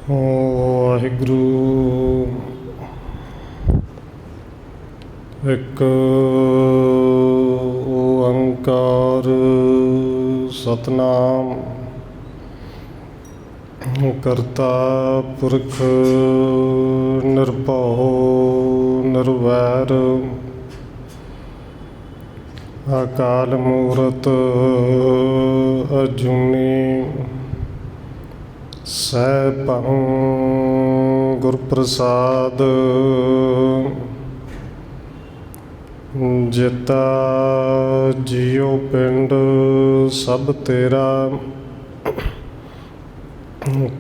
ਵਾਹਿਗੁਰੂ ਇੱਕ ਓੰਕਾਰ ਸਤਿਨਾਮ ਕਰਤਾ ਪੁਰਖ ਨਿਰਭਉ ਨਿਰਵੈਰ ਅਕਾਲ ਮੂਰਤ ਅਜੂਨੀ ਸੈਭੰ ਗੁਰ ਪ੍ਰਸਾਦ ਜਿਤਾ ਜੀਉ ਪਿੰਡ ਸਭ ਤੇਰਾ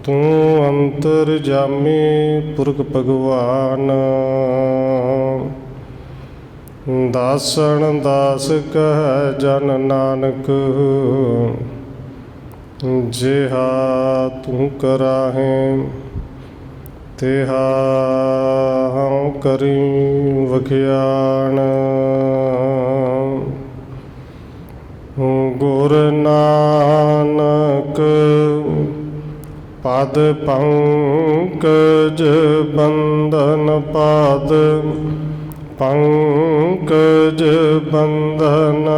ਤੂੰ ਅੰਤਰਜਾਮੀ ਪੁਰਖ ਭਗਵਾਨ ਦਾਸਣ ਦਾਸ ਕਹਿ ਜਨ ਨਾਨਕ ਜਿਹਾ ਤੂੰ ਕਰਾਹੇ ਤਿਹਾ ਹਉ ਕਰੀ ਵਖਿਆਣ ਗੁਰ ਨਾਨਕ ਪਦ ਪੰਕਜ ਬੰਧਨ ਪਦ ਪੰਕਜ ਬੰਧਨ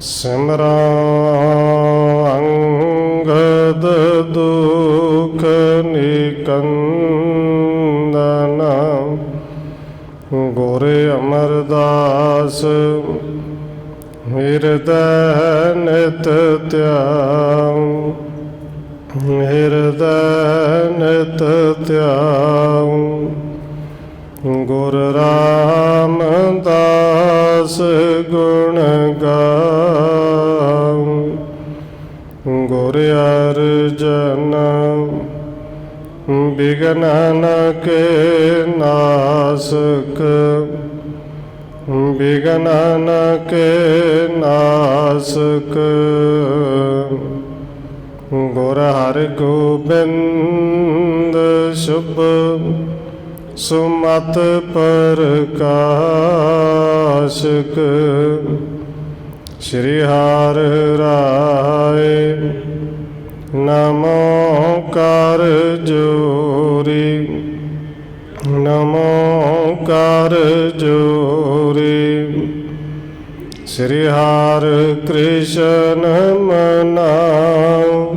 ਸਿਮਰਾ ਅੰਗਦ ਦੁਖ ਨਿਕੰਦਨ ਗੁਰ ਅਮਰਦਾਸ ਹਿਰਦੈ ਨਿਤ ਧਿਆਉ ਹਿਰਦੈ ਨਿਤ ਧਿਆਉ ਗੁਰ ਰਾਮਦਾਸ ਗੁਣ ਗਾਉ ਗੁਰ ਅਰਜਨ ਬਿਘਨ ਕੇ ਨਾਸਕ ਬਿਘਨ ਕੇ ਨਾਸਕ ਗੁਰ ਹਰਿਗੋਬਿੰਦ ਸ਼ੁਭ ਸੁਮਤ ਪ੍ਰਕਾਸ਼ਕ ਸ਼੍ਰੀ ਹਰਿ ਰਾਏ ਨਮੋ ਕਰ ਜੋਰੀ ਨਮੋ ਕਰ ਜੋਰੀ ਸ਼੍ਰੀ ਹਰਿ ਕ੍ਰਿਸ਼ਨ ਮਨਾਉ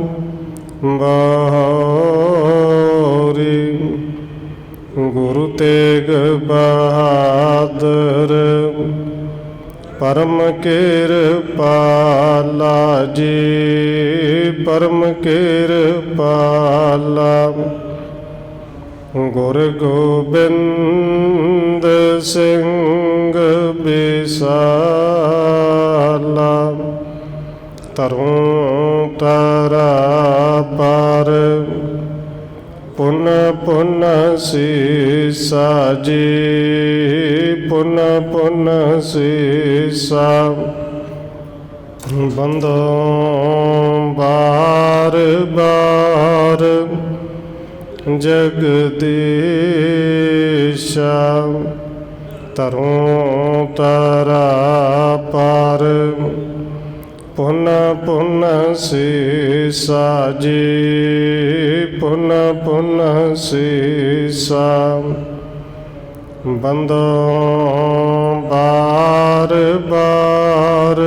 ਬਹੋਰੀ ਗੁਰੂ ਤੇਗ ਬਹਾਦਰ ਪਰਮ ਕਿਰਪਾਲਾ ਜੀ ਪਰਮ ਕਿਰਪਾਲਾ ਗੁਰ ਗੋਬਿੰਦ ਸਿੰਘ ਬਿਸਾਲਾ ਤਰੁ ਤਰਾ ਪਰ ਪੁਨ ਪੁਨ ਸੀਸਾ ਜੀ ਪੁਨ ਪੁਨ ਸੀਸਾ ਬੰਦੋ ਬਾਰ ਬਾਰ ਜਗਦੀਸ਼ਾ ਤਰੁ ਤਰਾ ਪਰ ਪੁਨ ਪੁਨ ਸੀਸਾ ਜੀ ਪੁਨ ਪੁਨ ਸੀਸਾ ਬੰਦੋ ਬਾਰ ਬਾਰ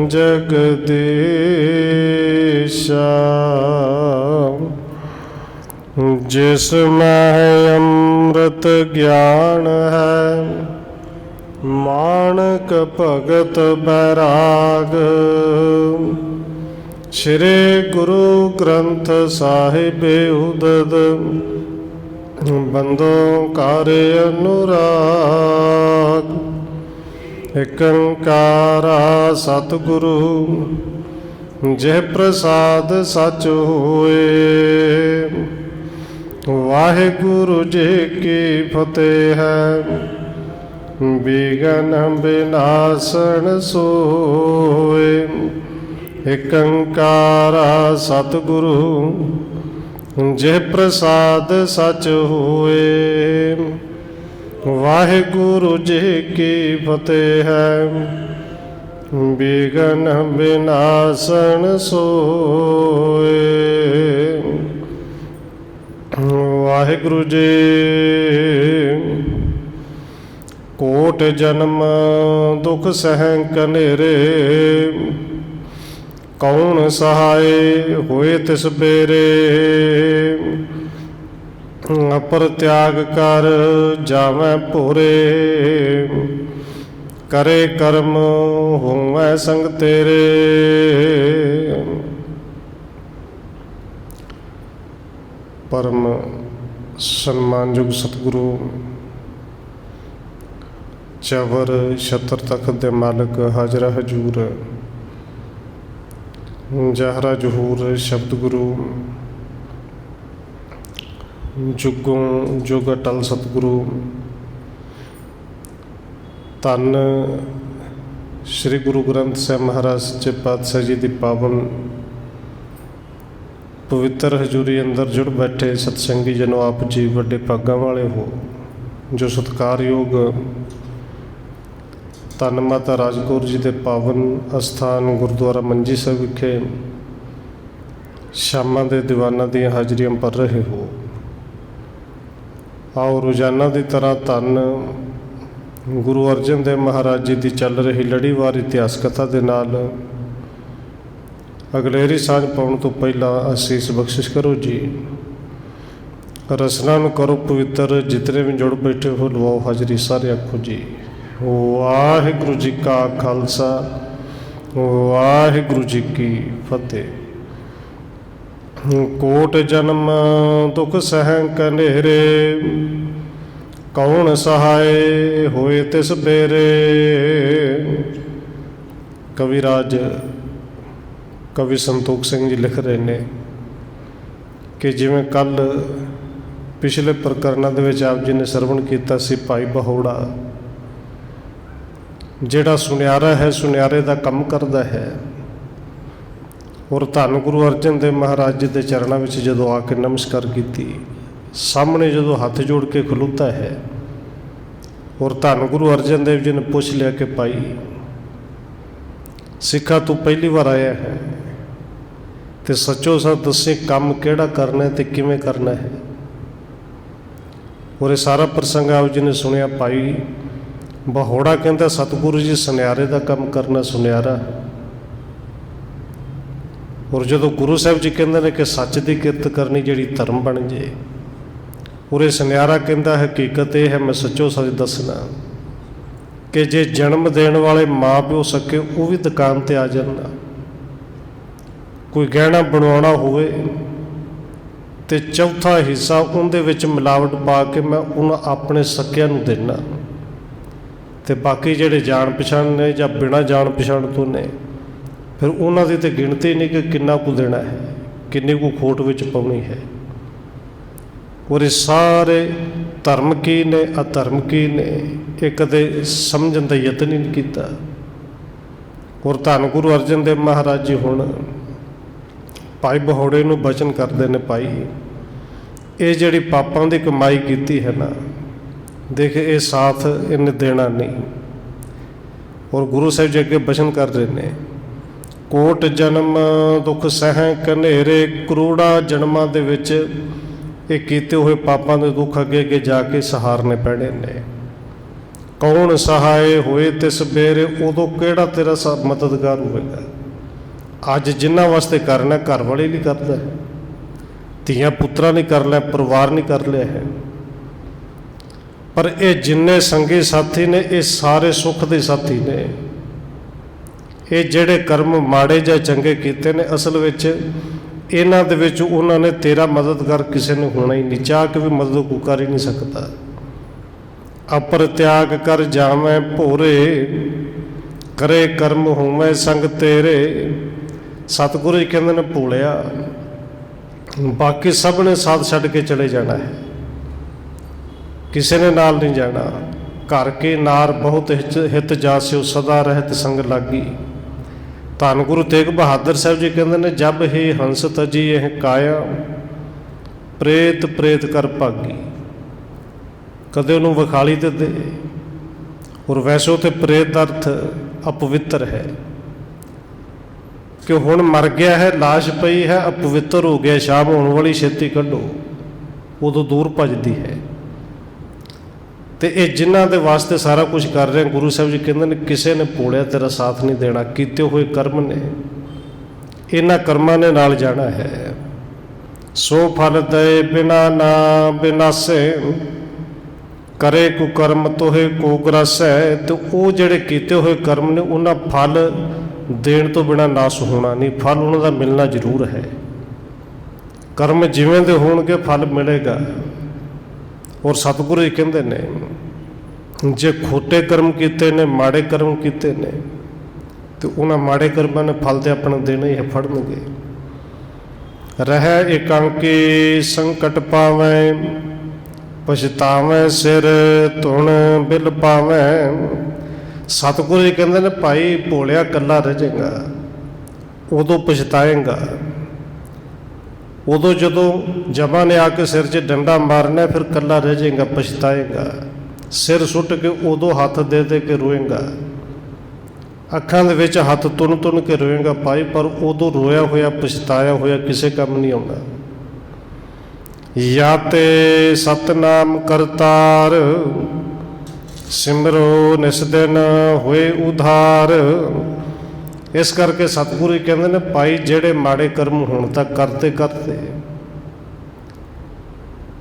ਜਗਦੀਸ਼ਾ ਜਿਸ ਮਹਿ ਅੰਮ੍ਰਿਤ ਗਿਆਨ ਹੈ ਮਾਣਕ ਭਗਤ ਬੈਰਾਗ ਸ਼੍ਰੀ ਗੁਰੂ ਗ੍ਰੰਥ ਸਾਹਿਬ ਉਦਦ ਬੰਦੋ ਕਰ ਅਨੁਰਾਗ ਏਕ ਓੰਕਾਰਾ ਸਤਿਗੁਰੂ ਜਿਹ ਪ੍ਰਸਾਦ ਸਚ ਹੋਏ ਵਾਹਿਗੁਰੂ ਜੀ ਕੀ ਫਤਿਹ ਹੈ ਬਿਘਨ ਬਿਨਾਸਣ ਸੋਏ ਏਕ ਓੰਕਾਰਾ ਸਤਿਗੁਰੂ ਜਿਹ ਪ੍ਰਸਾਦ ਸਚ ਹੋਏ ਵਾਹਿਗੁਰੂ ਜੀ ਕੀ ਫਤਿਹ ਹੈ बिघन विनाशन सोए। वाहिगुरु जी कोट जन्म दुख सहं कनेरे, कौन सहाय होए तिस बेरे। अपर त्याग कर जावै भोरे, करे कर्म होवै संग तेरे। परम सन्मानयोग सतगुरु चवर छत्र तख्त दे मालिक हाजरा हजूर जहरा जहूर शब्द गुरु जुगों जुग अटल सतगुरु धन श्री गुरु ग्रंथ साहिब महाराज सच्चे पातशाह जी की पावन पवित्र हजूरी अंदर जुड़ बैठे सतसंगी जनों, आप जी वड्डे भागां वाले हो जो सत्कारयोग धन माता राजकौर जी के पावन अस्थान गुरुद्वारा मंजी साहिब विखे शामां दे दीवाना दी हाजरियां भर रहे हो। आओ रोजाना की तरह धन गुरु अर्जन देव महाराज जी की चल रही लड़ीवार इतिहास कथा के नाल अगलेरी सांझ पाउण तो पहला आसीस बख्शिश करो जी। रसना में करो पवित्र, जितने भी जुड़ बैठे हो लवाओ हाजरी सारे आखो जी। वाहिगुरु जी का खालसा वाहिगुरु जी की फतेह। कोट जन्म दुख सहं कनेरे, कौन सहाय होए तिस बेरे। कविराज कवि संतोख सिंह जी लिख रहे हैं कि जिवें कल पिछले प्रकरणों दे विच आप जी ने सरवण किया सी भाई बहोड़ा जिहड़ा सुनियारा है, सुनियारे का काम करता है और धन गुरु अर्जन देव महाराज जी के चरणों में जदों आके नमस्कार की, सामने जदों हाथ जोड़ के खलोता है और धन गुरु अर्जन देव जी ने पूछ लिया कि भाई सिखा तू पहली बार आया है तो सचो सा दसी काम केड़ा करना है तो किवें करना है। और ये सारा प्रसंग आप जी ने सुनिया। भाई बहोड़ा कहता सतगुरु जी सुनियारे का काम करना सुनियारा, और जो गुरु साहब जी कहते हैं कि सच की किरत करनी जिहड़ी धर्म बन जाए, और ये सुनियारा कहता हकीकत यह है मैं सचो सच दसना कि जे जन्म देने वाले माँ प्यो सके वो भी दुकान पर आ जाना, कोई गहना बनवाना होवे ते चौथा हिस्सा उनदे विच मिलावट पा के मैं उन अपने सकिया नूं देना, ते बाकी जिहड़े जान पछाण ने जां बिना जान पछाण तो ने फिर उन्हां दी ते गिणती नहीं कि किन्ना कु देना है, किन्नी कु खोट विच पाउणी है। और ये सारे धर्म की ने अधर्म की ने ये कदे समझण दा यतन ही नहीं कीता। और धन गुरु अर्जन देव महाराज जी हुण भाई बहोड़े नूं बचन करते हैं, भाई ये जिहड़ी पापां दी कमाई कीती है ना, देख ये साथ इन्हें देना नहीं। और गुरु साहिब जी अगे बचन कर रहे हैं, कोट जन्म दुख सहं कनेरे, करोड़ा जन्मां दे विच ये कीते हुए पापां दे दुख अगे अगे जाके सहारने पैणे ने। कौन सहाय होए तिस बेरे, उदों केड़ा तेरा मददगार होएगा। अज जिन्हां वास्ते करना घर वाले नहीं करता है, धियां पुत्रा नहीं कर लिया, परिवार नहीं कर लिया है, पर ये जिन्ने संगी साथी ने ये सारे सुख के साथी ने। ये जेड़े कर्म माड़े जां चंगे कीते ने असल विच इन्हां दे विच उन्होंने तेरा मददगार किसी ने होना ही नहीं, चाह के भी मदद को कर ही नहीं सकता। अपर त्याग कर जावैं भोरे, करे कर्म होवैं संग तेरे। सतगुरु जी कहते ने भोलिया बाकी सब ने साथ छड्ड के चले जाना है, किसी ने नाल नहीं जाना। घर के नार बहुत हित जास्यो, सदा रहत संग लागी। धन गुरु तेग बहादुर साहब जी कहते ने जब ही हंस तजी यह काया, प्रेत प्रेत कर भागी। कदे उन्होंने विखाली दे और वैसे उत्थे प्रेत अर्थ अपवित्र है कि हुण मर गया है, लाश पई है, अपवित्र हो गया, शाम होने वाली, छेती कढो, उदों दूर भजदी है। तो ये जिन्हां दे वास्ते सारा कुछ कर रहे हैं, गुरु साहब जी कहते हैं किसी ने भोलिया तेरा साथ नहीं देना, कीते हुए कर्म ने, इन्हां कर्मां ने नाल जाना है। सो फल दे बिना ना बिनासे, करे कुकर्म तोहे को ग्रासै। तो वो जिहड़े कीते हुए कर्म ने उन्हां फल देण तो बिना नाश होना नहीं, फल उन्हां दा मिलना जरूर है। कर्म जिवें दे होणगे फल मिलेगा। और सतगुरु जी कहंदे ने जे खोटे कर्म कीते ने, माड़े कर्म कीते ने, तो उन्हां माड़े कर्मां ने फल ते अपने देने ही फड़नगे। रह एकांकी संकट पावैं, पछतावैं सिर धुण बिल पावैं। सतगुरु जी कहते हैं भाई भोलिया कला रह जाएगा, उदों पछताएगा, उदों जदों जमा ने आके सिर 'च डंडा मारना फिर कला रह जाएगा, पछताएगा। सिर सुट के उदों हाथ दे दे के रोएगा, अखां दे विच हाथ तुन तुन के रोएगा भाई, पर उदों रोया होया पछताया होया किसी काम नहीं आउंदा। या ते सतनाम करतार, सिमरो निस दिन होए उधार। इस करके सतगुरु कहते हैं भाई जेड़े माड़े कर्म हुण तक करते करते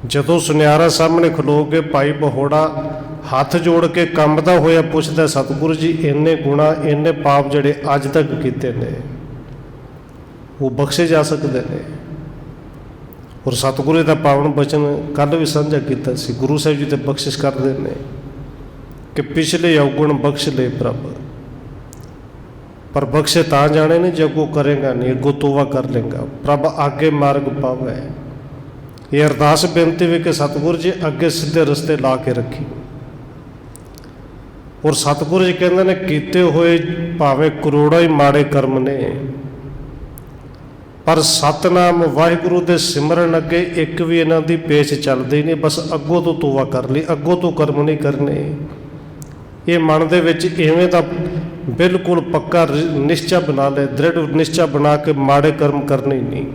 जदों सुनियारा सामने खलो के भाई बहोड़ा हाथ जोड़ के कंबदा होया पुछदा, सतगुरु जी इन्ने गुणा इन्ने पाप जेड़े अज तक कीते ने वो बख्शे जा सकते हैं। और सतगुरु का पावन बचन कल भी साझा किया सी, गुरु साहब जी तो बख्शिश करते हैं कि पिछले अवगुण बख्श ले प्रभ, पर बख्शे ता जाने नहीं जो अगों करेगा नहीं, अगों तोवा कर लेगा, प्रभ आगे मार्ग पावे। ये अरदास बेनती भी कि सतगुरु जी अगे सीधे रस्ते ला के रखी। और सतगुरु जी कहते हैं कीते हुए भावें करोड़ों ही माड़े कर्म ने, पर सतनाम वाहिगुरु दे सिमरन अगे एक भी इन्हां दी पेच चलदी नहीं, बस अगों तो तोवा कर ली, अगों तो कर्म नहीं करने। ये मन दे विच इवें दा बिल्कुल पक्का निश्चय बना ले, दृढ़ निश्चय बना के माड़े कर्म करने ही नहीं।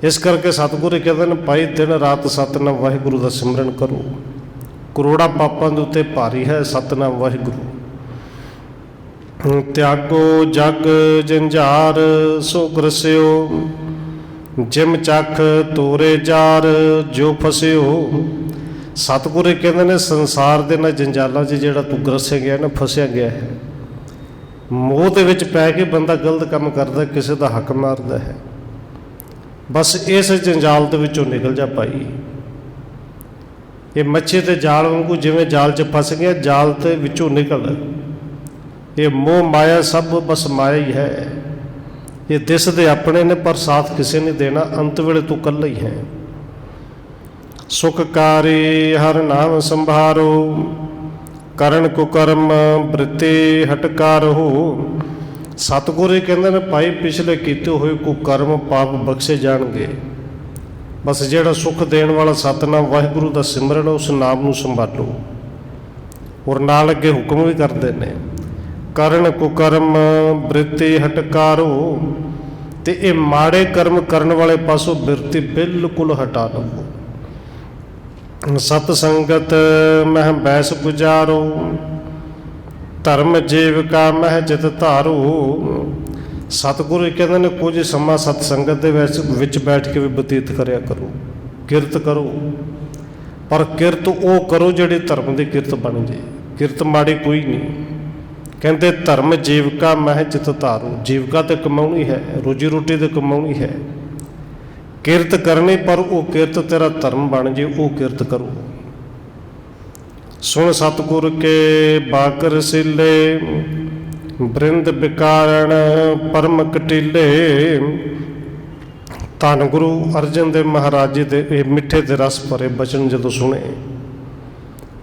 इस करके सतगुरु कहते हैं भाई दिन रात सतनाम वाहिगुरु का सिमरन करो, करोड़ा पापां दे उत्ते भारी है सतनाम वाहिगुरु। त्यागो जग जंजार सो ग्रस्यो, जिम चख तोरे जार जो फस्यो। सतगुरु कहते हैं संसार के ना जंजालों से जिहड़ा तू ग्रसिया गया ना, फसिया गया है, मोह दे विच पै के बंदा गलत काम करता, किसी का हक मारता है, बस इस जंजाल दे विचों निकल जा भाई। ये मच्छी ते जाल वांगू जिवें जाल च फस गया, जाल ते विचों निकल। ये मोह माया सब बस माया ही है, ये दिसदे अपने ने पर साथ किसी ने देना, अंत वेले तू कल्ला ही है। सुखकारी हर नाम संभारो, करण कुकर्म वृत्ति हटकारो। सतगुरु कहते हैं भाई पिछले कीते हुए कुकर्म पाप बख्शे जाणगे, बस जिहड़ा सुख देण वाला सतनाम वाहिगुरु का सिमरन उस नाम नूं संभालो। और नाल अगे हुक्म भी करते हैं करण कुकर्म वृत्ति हटकारो, ते ये माड़े कर्म करने वाले पासों वृत्ति बिल्कुल हटा लवो। सत संगत मह बैस गुजारो, धर्म जीविका मह जित धारो। सतगुरु कहते हैं कुछ समा सतसंगत विच बैठ के भी बतीत करया करो, किरत करो, पर किरत वो करो जिहड़ी धर्म की किरत बन जाए, किरत माड़ी कोई नहीं। कहते धर्म जीविका मह जित धारो, जीविका तो कमाउणी है, रोजी रोटी तो कमाउणी है, किरत करनी पर वो किरत तेरा धर्म बन जाए, वो किरत करो। सुन सतगुर के बाकर सिले, बृंद बिकारण परम कटीले। धन गुरु अर्जन देव महाराज जी दे मिठे ते रस भरे बचन जदों सुने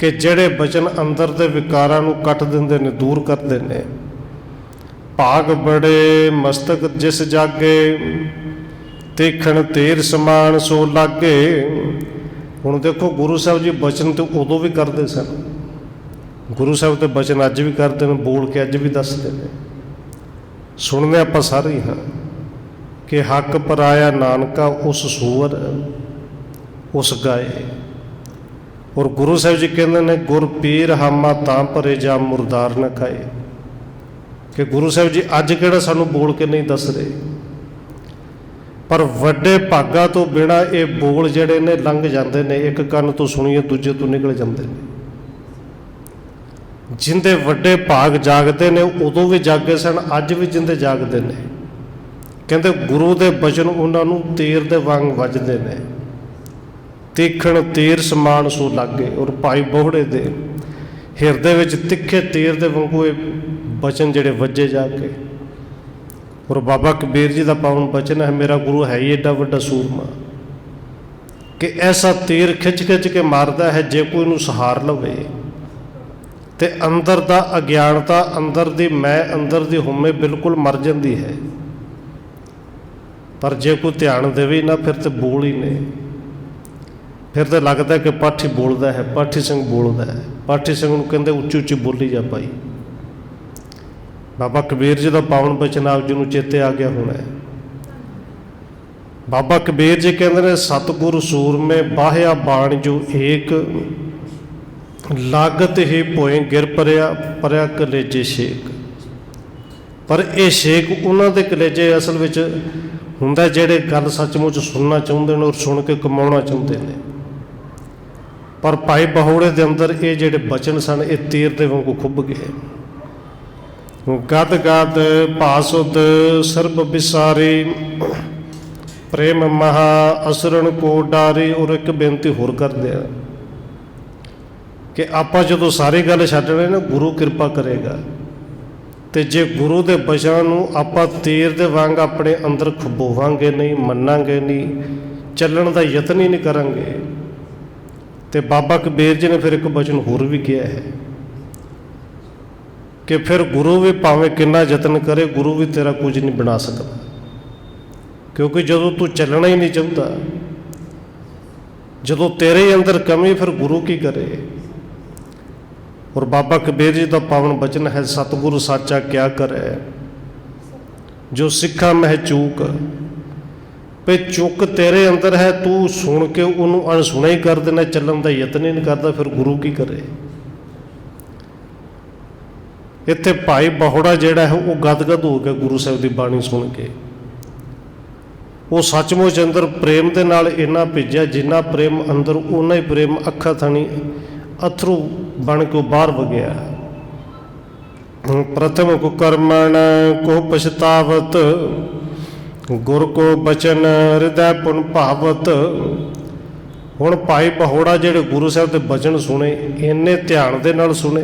कि ਜਿਹੜੇ बचन अंदर ਦੇ ਵਿਕਾਰਾਂ ਨੂੰ ਕੱਟ ਦਿੰਦੇ ਨੇ, दूर करते ਨੇ। ਭਾਗ ਬੜੇ ਮਸਤਕ ਜਿਸ ਜਾਗੇ, ਦੇਖਣ ਤੀਰ ਸਮਾਨ ਸੋ ਲਾਗੇ। ਹੁਣ देखो गुरु साहब जी बचन तो उदों भी करते सन गुरु साहब के बचन अज भी करते हैं, बोल के अज भी दसते हैं, सुनने आपां सारे ही हाँ कि हक पराया नानका उस सूअर उस गाए। और गुरु साहब जी कहते हैं गुर पीर हामा तां भरे जा मुरदार न खाए, कि गुरु साहब जी अज किहड़ा सानू बोल के नहीं दस रहे, पर वड्डे भागा तो बिना ये बोल जिहड़े ने लंघ जाते हैं, एक कन तो सुनीए दूजे तो निकल जाते हैं। जिंदे वड्डे भाग जागते ने उदों भी जागे सन, अज भी जिंदे जागते ने, कहते गुरु के बचन उन्होंने तीर दे वांग वजदे ने, तीखण तीर समान सो लागे। और भाई बोहड़े दे हिरदे विच तिखे तीर दे वांगू बचन जिहड़े वजे जाके। और बाबा कबीर जी का पावन बचन है, मेरा गुरु है ही एडा वड्डा सूरमा कि ऐसा तीर खिच खिच के मारदा है, जे कोई नूं सहार लवे ते अंदर दा अज्ञानता, अंदर दी मैं, अंदर दी हुमे बिल्कुल मर जाती है। पर जे कोई ध्यान देवे ना फिर तो बोल ही नहीं, फिर तो लगता है कि पाठी बोलता है, पाठी सिंह बोलता है, पाठी सिंह नूं कहंदे उच्ची उच्ची बोली जा पाई। बाबा कबीर जी का पावन बचन आप जी नूं चेते आ गया होना है। बाबा कबीर जी कहते हैं सतगुरु सूरमे बाह्या बाण जो एक, लागत ही पोए गिर परया कलेजे शेक। पर यह शेक उन्होंने कलेजे असल में हुंदा जिहड़े गल सचमुच सुनना चाहते हैं और सुन के कमाना चाहते हैं। पर भाई बहौड़े के अंदर ये जिहड़े बचन सन ये तीर दे वांगू खुब गए। गद गद भासुद सर्ब बिसारी, प्रेम महा असरण को डारी। और एक बेनती होर करते हैं कि आपां जदों सारी गल छड्डणे ना गुरु किरपा करेगा, तो जे गुरु के बचनों नूं आपां तीर दे वांग अपने अंदर खबोवांगे नहीं, मन्नांगे नहीं, चलण का यतन ही नहीं करांगे, तो बाबा कबीर जी ने फिर एक बचन होर भी किया है कि फिर गुरु भी भावें किन्ना यतन करे, गुरु भी तेरा कुछ नहीं बना सकता। क्योंकि जदों तू चलना ही नहीं चाहता, जदों तेरे अंदर कमी, फिर गुरु की करे। और बाबा कबीर जी का पावन बचन है सतगुरु साचा क्या करे, जो सिखा मह चूक। पे चुक तेरे अंदर है, तू सुन के उन्होंने अनसुना ही कर देना, चलन का यतन ही नहीं करता, फिर गुरु की करे। इत्थे भाई बहौड़ा जिहड़ा है वो गदगद हो गया गुरु साहब की बाणी सुन के। वो सचमुच अंदर प्रेम के नाल इन्ना भिजया, जिन्ना प्रेम अंदर उन्ना ही प्रेम अखा थनी अथरू बन के बाहर वगया। प्रथम कुकर्मण को पछतावत, गुर को बचन हृदय पुन भावत। हुण भाई बहौड़ा जिहड़े गुरु साहब के बचन सुने, इन्ने ध्यान दे नाल सुने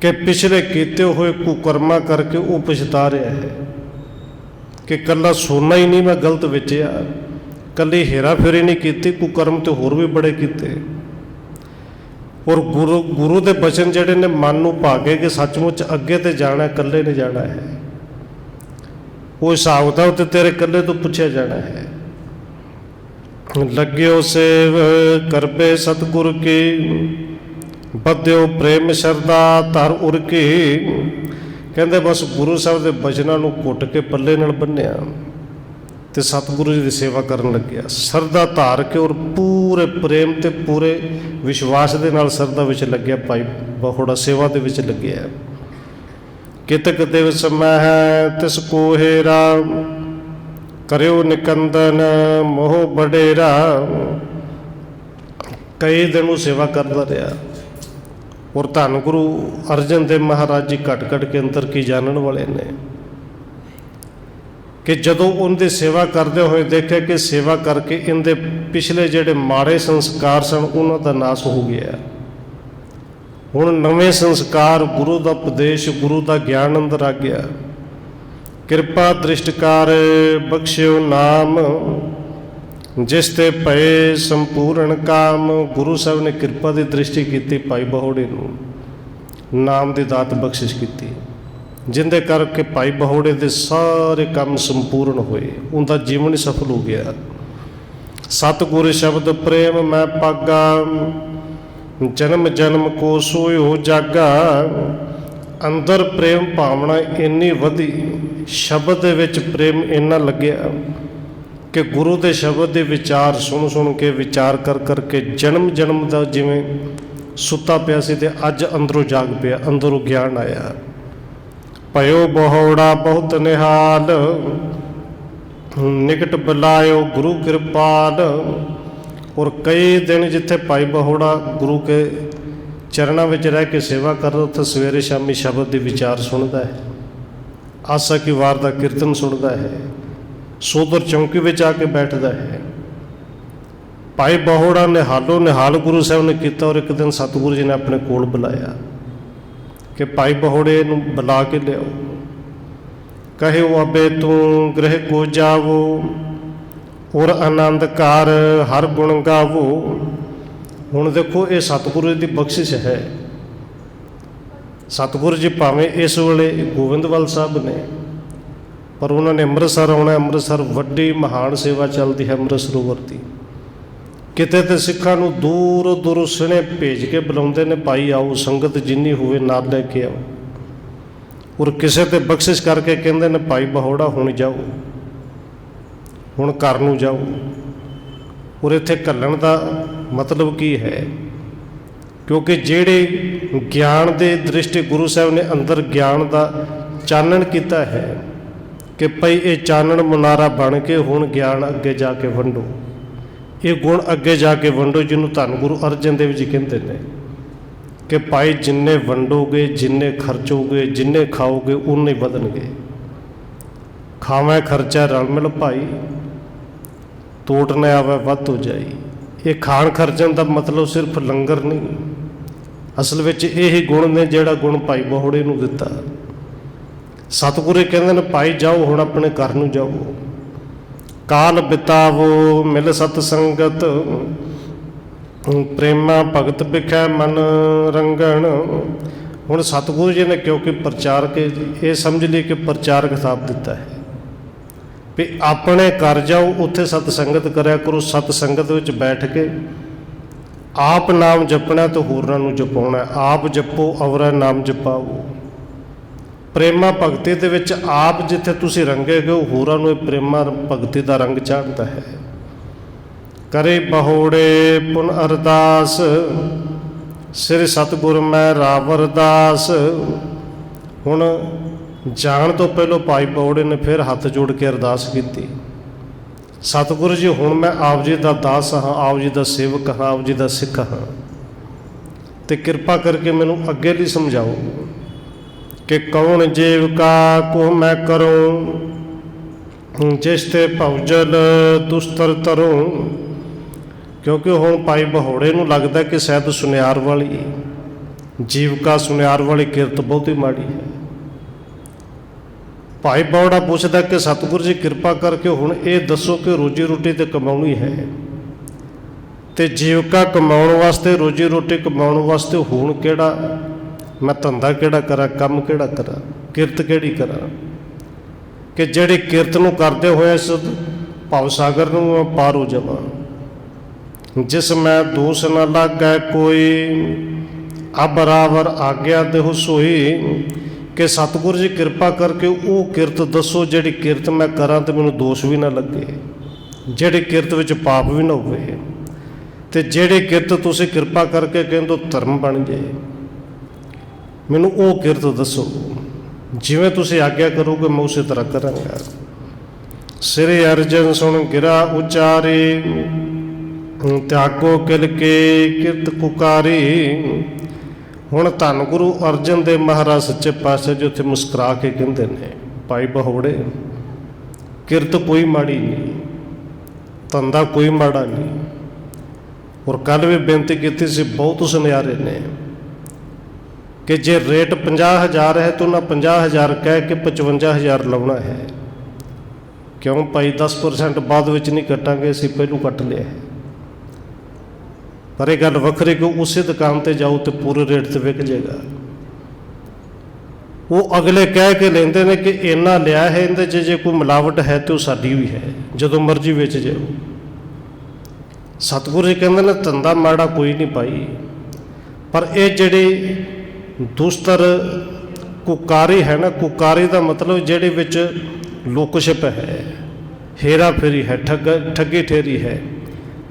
कि पिछले किए हुए कुकर्मा करके वो पछता रहा है कि कला सुनना ही नहीं, मैं गलत विचया, कली हेरा फेरी नहीं की, कुकर्म तो होर भी बड़े किए। और गुरु के बचन जिहड़े ने मन नूं भागे कि सचमुच अगे तो जाना, कल्ले नहीं जाना है, वो हिसाब किताब तो तेरे कल्ले तो पूछा जाना है। लग्यो सेव करबे सतगुर की, बद्यो प्रेम शरदा धर उर की। कहते बस गुरु साहब के बचनों को घुट के पल्ले नाल बन्निया तो सतगुरु जी की सेवा करन लग्या, सरदा धार के। और पूरे प्रेम ते पूरे विश्वास के नाल सरदा विच लग्या, भाई बहौड़ा सेवा दे विच लग्या। कितक दिवस मैं तिस को हेरा, करियो निकंदन मोह बडेरा। कई दिन सेवा करता रहा। और धन गुरु अर्जन देव महाराज जी घट घट के अंदर की जानन वाले ने कि जदों उनकी सेवा करते हुए देखे कि सेवा करके इनके पिछले जिहड़े माड़े संस्कार सन उन्होंने नाश हो गया। हुण नवे संस्कार, गुरु का उपदेश, गुरु का ज्ञान अंदर आ गया। कृपा दृष्टकार बख्शियो नाम, जिसते पए संपूर्ण काम। गुरु साहब ने कृपा की दृष्टि की भाई बहौड़े नूं, नाम की दात बख्शिश की, जिंदे करके भाई बहौड़े के सारे काम संपूर्ण होए, उनका जीवन ही सफल हो गया। सतगुर शब्द प्रेम मैं पागा, ਜਨਮ ਜਨਮ ਕੋ ਸੋਇਓ ਜਾਗਾ। ਅੰਦਰ ਪ੍ਰੇਮ ਭਾਵਨਾ ਇੰਨੀ ਵਧੀ, ਸ਼ਬਦ ਦੇ ਵਿੱਚ ਪ੍ਰੇਮ ਇੰਨਾ ਲੱਗਿਆ ਕਿ ਗੁਰੂ ਦੇ ਸ਼ਬਦ ਦੇ ਵਿਚਾਰ ਸੁਣ ਸੁਣ ਕੇ, ਵਿਚਾਰ ਕਰ ਕਰਕੇ ਜਨਮ ਜਨਮ ਦਾ ਜਿਵੇਂ ਸੁੱਤਾ ਪਿਆ ਸੀ ਤੇ ਅੱਜ ਅੰਦਰੋਂ ਜਾਗ ਪਿਆ, ਅੰਦਰੋਂ ਗਿਆਨ ਆਇਆ। ਭਇਓ ਬਹੁੜਾ ਬਹੁਤ ਨਿਹਾਲ, ਨਿਕਟ ਬੁਲਾਇਓ ਗੁਰੂ ਕਿਰਪਾਲ। ਔਰ ਕਈ ਦਿਨ ਜਿੱਥੇ ਭਾਈ ਬਹੁੜਾ ਗੁਰੂ ਕੇ ਚਰਨਾਂ ਵਿੱਚ ਰਹਿ ਕੇ ਸੇਵਾ ਕਰਦਾ, ਉੱਥੇ ਸਵੇਰੇ ਸ਼ਾਮੀ ਸ਼ਬਦ ਦੇ ਵਿਚਾਰ ਸੁਣਦਾ ਹੈ, ਆਸਾ ਕੀ ਵਾਰ ਦਾ ਕੀਰਤਨ ਸੁਣਦਾ ਹੈ, ਸੋਦਰ ਚੌਂਕੀ ਵਿੱਚ ਆ ਕੇ ਬੈਠਦਾ ਹੈ। ਭਾਈ ਬਹੁੜਾ ਨਿਹਾਲੋ ਨਿਹਾਲ ਗੁਰੂ ਸਾਹਿਬ ਨੇ ਕੀਤਾ। ਔਰ ਇੱਕ ਦਿਨ ਸਤਿਗੁਰੂ ਜੀ ਨੇ ਆਪਣੇ ਕੋਲ ਬੁਲਾਇਆ ਕਿ ਭਾਈ ਬਹੁੜੇ ਨੂੰ ਬੁਲਾ ਕੇ ਲਿਆਓ। ਕਹਿਓ ਅਬੇ ਤੂੰ ਗ੍ਰਹਿ ਕੋ ਜਾਵੋ, ਔਰ ਆਨੰਦ ਕਰ ਹਰ ਗੁਣ ਗਾਵੋ। ਹੁਣ ਦੇਖੋ, ਇਹ ਸਤਿਗੁਰੂ ਦੀ ਬਖਸ਼ਿਸ਼ ਹੈ। ਸਤਿਗੁਰੂ ਜੀ ਭਾਵੇਂ ਇਸ ਵੇਲੇ ਗੋਬਿੰਦਵਾਲ ਸਾਹਿਬ ਨੇ, ਪਰ ਉਹਨਾਂ ਨੇ ਅੰਮ੍ਰਿਤਸਰ ਆਉਣਾ। ਅੰਮ੍ਰਿਤਸਰ ਵੱਡੀ ਮਹਾਨ ਸੇਵਾ ਚੱਲਦੀ ਹੈ ਅੰਮ੍ਰਿਤ ਸਰੋਵਰ ਦੀ। ਕਿਤੇ ਤੇ ਸਿੱਖਾਂ ਨੂੰ ਦੂਰੋਂ ਦੂਰੋਂ ਸਣੇ ਭੇਜ ਕੇ ਬੁਲਾਉਂਦੇ ਨੇ, ਭਾਈ ਆਓ, ਸੰਗਤ ਜਿੰਨੀ ਹੋਵੇ ਨਾਲ ਲੈ ਕੇ ਆਓ। ਔਰ ਕਿਸੇ ਤੇ ਬਖਸ਼ਿਸ਼ ਕਰਕੇ ਕਹਿੰਦੇ ਨੇ, ਭਾਈ ਬਹੁੜਾ ਹੁਣ ਜਾਓ, ਹੁਣ ਘਰ ਨੂੰ ਜਾਓ। ਔਰ ਇੱਥੇ ਘੱਲਣ ਦਾ ਮਤਲਬ ਕੀ ਹੈ? ਕਿਉਂਕਿ ਜਿਹੜੇ ਗਿਆਨ ਦੇ ਦ੍ਰਿਸ਼ਟੀ ਗੁਰੂ ਸਾਹਿਬ ਨੇ ਅੰਦਰ ਗਿਆਨ ਦਾ ਚਾਨਣ ਕੀਤਾ ਹੈ ਕਿ ਭਈ ਇਹ ਚਾਨਣ ਮੁਨਾਰਾ ਬਣ ਕੇ ਹੁਣ ਗਿਆਨ ਅੱਗੇ ਜਾ ਕੇ ਵੰਡੋ, ਇਹ ਗੁਣ ਅੱਗੇ ਜਾ ਕੇ ਵੰਡੋ, ਜਿਹਨੂੰ ਧੰਨ ਗੁਰੂ ਅਰਜਨ ਦੇਵ ਜੀ ਕਹਿੰਦੇ ਨੇ ਕਿ ਭਾਈ ਜਿੰਨੇ ਵੰਡੋਗੇ, ਜਿੰਨੇ ਖਰਚੋਗੇ, ਜਿੰਨੇ ਖਾਓਗੇ, ਉਨੇ ਵਧਣਗੇ। ਖਾਵੇਂ ਖਰਚਾ ਰਲ ਮਿਲ ਭਾਈ, ਤੋਟ ਨਾ ਆਵੇ ਵੱਧ ਹੋ ਜਾਈ। ਇਹ ਖਾਣ ਖਰਚਣ ਦਾ ਮਤਲਬ ਸਿਰਫ ਲੰਗਰ ਨਹੀਂ, ਅਸਲ ਵਿੱਚ ਇਹੀ ਗੁਣ ਨੇ ਜਿਹੜਾ ਗੁਣ ਭਾਈ ਬਹੁੜੇ ਨੂੰ ਦਿੱਤਾ। ਸਤਿਗੁਰੂ ਕਹਿੰਦੇ ਨੇ, ਭਾਈ ਜਾਓ ਹੁਣ ਆਪਣੇ ਘਰ ਨੂੰ ਜਾਓ, ਕਾਲ ਬਿਤਾਵੋ ਮਿਲ ਸਤ ਸੰਗਤ, ਪ੍ਰੇਮਾ ਭਗਤ ਬਿਖੈ ਮਨ ਰੰਗਣ। ਹੁਣ ਸਤਿਗੁਰੂ ਜੀ ਨੇ ਕਿਉਂਕਿ ਪ੍ਰਚਾਰਕ ਇਹ ਸਮਝ ਲਈ ਕਿ ਪ੍ਰਚਾਰਕ ਥਾਪ ਦਿੱਤਾ ਹੈ ਵੀ ਆਪਣੇ ਘਰ ਜਾਓ, ਉੱਥੇ ਸਤ ਸੰਗਤ ਕਰਿਆ ਕਰੋ। ਸਤ ਸੰਗਤ ਵਿੱਚ ਬੈਠ ਕੇ ਆਪ ਨਾਮ ਜਪਣਾ ਤੇ ਹੋਰਾਂ ਨੂੰ ਜਪਾਉਣਾ। ਆਪ ਜਪੋ ਅਵਰਾ ਨਾਮ ਜਪਾਓ। ਪ੍ਰੇਮਾ ਭਗਤੀ ਦੇ ਵਿੱਚ ਆਪ ਜਿੱਥੇ ਤੁਸੀਂ ਰੰਗੇ ਗਏ, ਹੋਰਾਂ ਨੂੰ ਇਹ ਪ੍ਰੇਮਾ ਭਗਤੀ ਦਾ ਰੰਗ ਚਾੜਦਾ ਹੈ। ਕਰੇ ਬਹੁੜੇ ਪੁਨ ਅਰਦਾਸ, ਸ੍ਰੀ ਸਤਿਗੁਰ ਮੈਂ ਰਾਵਰ ਦਾਸ। ਹੁਣ ਜਾਣ ਤੋਂ ਪਹਿਲਾਂ ਭਾਈ ਬਹੁੜੇ ਨੇ ਫਿਰ ਹੱਥ ਜੋੜ ਕੇ ਅਰਦਾਸ ਕੀਤੀ, ਸਤਿਗੁਰੂ ਜੀ ਹੁਣ ਮੈਂ ਆਪ ਜੀ ਦਾ ਦਾਸ ਹਾਂ, ਆਪ ਜੀ ਦਾ ਸੇਵਕ ਹਾਂ, ਆਪ ਜੀ ਦਾ ਸਿੱਖ ਹਾਂ, ਤੇ ਕਿਰਪਾ ਕਰਕੇ ਮੈਨੂੰ ਅੱਗੇ ਲਈ ਸਮਝਾਓ ਕਿ ਕੌਣ ਜੀਵਕਾ ਕੋ ਮੈਂ ਕਰੂੰ, ਜਿਸ ਤੇ ਭਵਜਲ ਦੁਸਤਰ ਤਰੂੰ। ਕਿਉਂਕਿ ਹੁਣ ਭਾਈ ਬਹੁੜੇ ਨੂੰ ਲੱਗਦਾ ਕਿ ਸ਼ਾਇਦ ਸੁਨਿਆਰ ਵਾਲੀ ਜੀਵਕਾ, ਸੁਨਿਆਰ ਵਾਲੀ ਕਿਰਤ ਬਹੁਤੀ ਮਾੜੀ ਹੈ। ਭਾਈ ਬਹੁੜਾ ਪੁੱਛਦਾ ਕਿ ਸਤਿਗੁਰੂ ਜੀ ਕਿਰਪਾ ਕਰਕੇ ਹੁਣ ਇਹ ਦੱਸੋ ਕਿ ਰੋਜੀ ਰੋਟੀ ਤੇ ਕਮਾਉਣੀ ਹੈ, ਤੇ ਜੀਵਕਾ ਕਮਾਉਣ ਵਾਸਤੇ, ਰੋਜੀ ਰੋਟੀ ਕਮਾਉਣ ਵਾਸਤੇ ਹੁਣ ਕਿਹੜਾ ਮੈਂ ਧੰਦਾ ਕਿਹੜਾ ਕਰਾਂ, ਕੰਮ ਕਿਹੜਾ ਕਰਾਂ, ਕਿਰਤ ਕਿਹੜੀ ਕਰਾਂ ਕਿ ਜਿਹੜੀ ਕਿਰਤ ਨੂੰ ਕਰਦੇ ਹੋਏ ਇਸ ਭਵ ਸਾਗਰ ਨੂੰ ਮੈਂ ਪਾਰ ਹੋ ਜਾਵਾਂ। ਜਿਸ ਮੈਂ ਦੋਸ਼ ਨਾ ਲਾਗੈ ਕੋਈ, ਅਬ ਬਰਾਬਰ ਆਗਿਆ ਦੇਹੁ ਸੋਈ। ਕਿ ਸਤਿਗੁਰੂ ਜੀ ਕਿਰਪਾ ਕਰਕੇ ਉਹ ਕਿਰਤ ਦੱਸੋ ਜਿਹੜੀ ਕਿਰਤ ਮੈਂ ਕਰਾਂ ਤੇ ਮੈਨੂੰ ਦੋਸ਼ ਵੀ ਨਾ ਲੱਗੇ, ਜਿਹੜੀ ਕਿਰਤ ਵਿੱਚ ਪਾਪ ਵੀ ਨਾ ਹੋਵੇ, ਤੇ ਜਿਹੜੀ ਕਿਰਤ ਤੁਸੀਂ ਕਿਰਪਾ ਕਰਕੇ ਕਹਿੰਦੇ ਧਰਮ ਬਣ ਜਾਏ, ਮੈਨੂੰ ਉਹ ਕਿਰਤ ਦੱਸੋ। ਜਿਵੇਂ ਤੁਸੀਂ ਆਗਿਆ ਕਰੋਗੇ ਮੈਂ ਉਸੇ ਤਰ੍ਹਾਂ ਕਰਾਂਗਾ। ਸ੍ਰੀ ਅਰਜਨ ਸੁਣ ਗਿਰਾ ਉਚਾਰੇ, ਤਿਆਗੋ ਕਿਲ ਕੇ ਕਿਰਤ ਕੁਕਾਰੀ। ਹੁਣ ਧੰਨ ਗੁਰੂ ਅਰਜਨ ਦੇਵ ਮਹਾਰਾਜ ਸੱਚੇ ਪਾਤਸ਼ਾਹ ਜੀ ਉੱਥੇ ਮੁਸਕਰਾ ਕੇ ਕਹਿੰਦੇ ਨੇ, ਭਾਈ ਬਹੁੜੇ ਕਿਰਤ ਕੋਈ ਮਾੜੀ ਨਹੀਂ, ਧੰਦਾ ਕੋਈ ਮਾੜਾ ਨਹੀਂ। ਔਰ ਕੱਲ੍ਹ ਵੀ ਬੇਨਤੀ ਕੀਤੀ ਸੀ, ਬਹੁਤ ਸੁਨਿਆਰੇ ਨੇ ਕਿ ਜੇ ਰੇਟ 50,000 ਹੈ ਤਾਂ ਉਹਨਾਂ 50,000 ਕਹਿ ਕੇ 55,000 ਲਾਉਣਾ ਹੈ। ਕਿਉਂ ਭਾਈ 10% ਬਾਅਦ ਵਿੱਚ ਨਹੀਂ ਕੱਟਾਂਗੇ, ਅਸੀਂ ਪਹਿਲੋਂ ਕੱਟ ਲਿਆ ਹੈ। ਪਰ ਇਹ ਗੱਲ ਵੱਖਰੀ ਕਿ ਉਸੇ ਦੁਕਾਨ 'ਤੇ ਜਾਓ ਤੇ ਪੂਰੇ ਰੇਟ 'ਤੇ ਵਿਕ ਜਾਏਗਾ। ਉਹ ਅਗਲੇ ਕਹਿ ਕੇ ਲੈਂਦੇ ਨੇ ਕਿ ਇੰਨਾ ਲਿਆ ਹੈ, ਇਹਦੇ 'ਚ ਜੇ ਕੋਈ ਮਿਲਾਵਟ ਹੈ ਤਾਂ ਉਹ ਸਾਡੀ ਵੀ ਹੈ, ਜਦੋਂ ਮਰਜ਼ੀ ਵੇਚ ਜਾਓ। ਸਤਿਗੁਰੂ ਜੀ ਕਹਿੰਦੇ ਨੇ ਧੰਦਾ ਮਾੜਾ ਕੋਈ ਨਹੀਂ ਭਾਈ, पर ये जिहड़ी दुस्तर कुकारी है ना, कुकारी का मतलब जिहड़े विच लुक छिप है, हेरा फेरी है, ठगी ठेरी है,